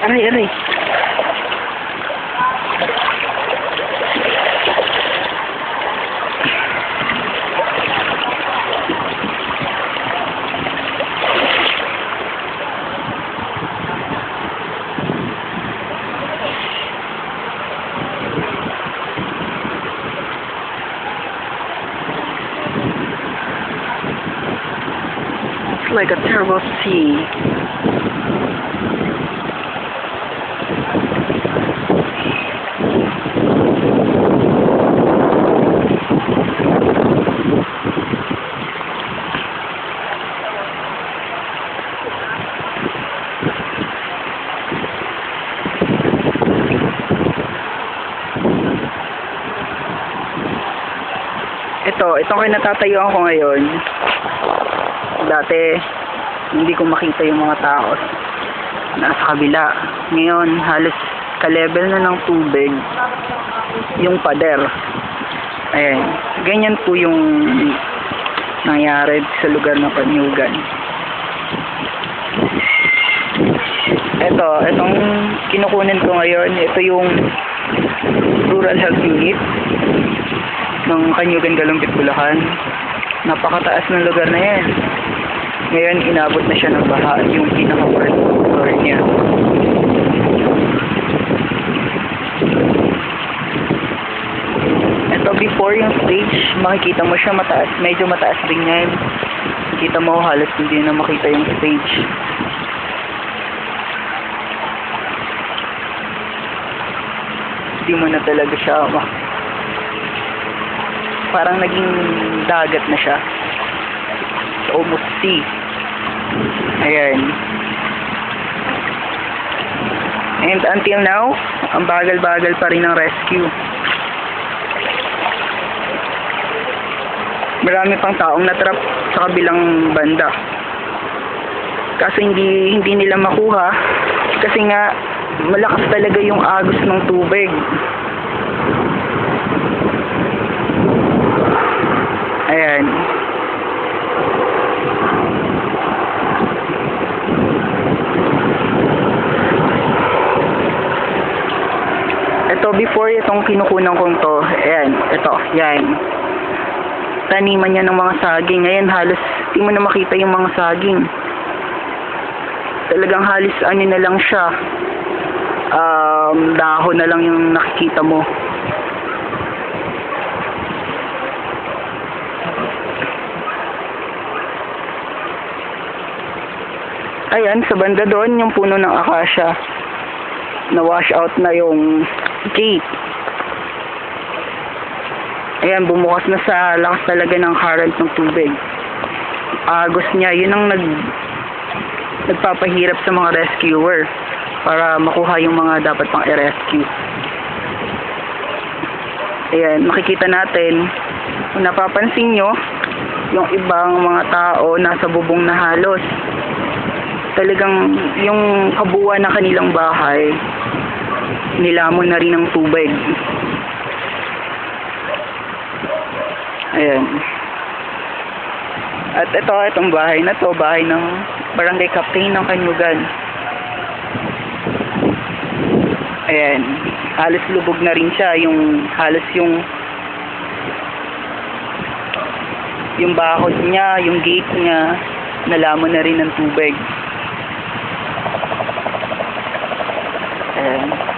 Aray, aray. It's like a terrible sea. Itong kinatatayuan ko ngayon, dati hindi ko makita yung mga tao nasa kabila. Ngayon halos ka-level na ng tubig yung pader. Ayan, ganyan po yung nangyari sa lugar ng Panyugan. Itong kinukunin ko ngayon, ito yung Rural Health Unit ng Kanyugan, Galumpit, Bulacan. Napakataas ng lugar na yan. Ngayon inabot na siya ng baha, yung pinaka-part floor niya. Ito before yung stage, makikita mo siya mataas, medyo mataas din yan. Makita mo halos hindi na makita yung stage. Hindi mo na talaga siya parang naging dagat na siya. So, almost sea. Ayan. And until now, ang bagal-bagal pa rin ng rescue. Marami pang taong natrap sa kabilang banda. Kasi hindi nila makuha. Kasi nga, malakas talaga yung agos ng tubig. Ayan. Ito, before itong kinukunan kong to, ayan, ito, yan. Taniman niya ng mga saging. Ngayon, halos, di mo na makita yung mga saging. Talagang halos, ano na lang siya. Dahon na lang yung nakikita mo. Ayan, sa banda doon, yung puno ng akasya. Na-wash out na yung gate. Ayan, bumukas na sa lakas talaga ng current ng tubig. Agos niya, yun ang nagpapahirap sa mga rescuer para makuha yung mga dapat pang i-rescue. Ayan, makikita natin, kung napapansin nyo, yung ibang mga tao nasa bubong na halos. Talagang yung kabuuan ng kanilang bahay, nilamon na rin ng tubig. Ayan. At itong bahay na to, bahay ng barangay captain ng Kanyugan. Ayan. Halos lubog na rin siya. Halos yung bakod niya, yung gate niya, nalamon na rin ng tubig. Ayan.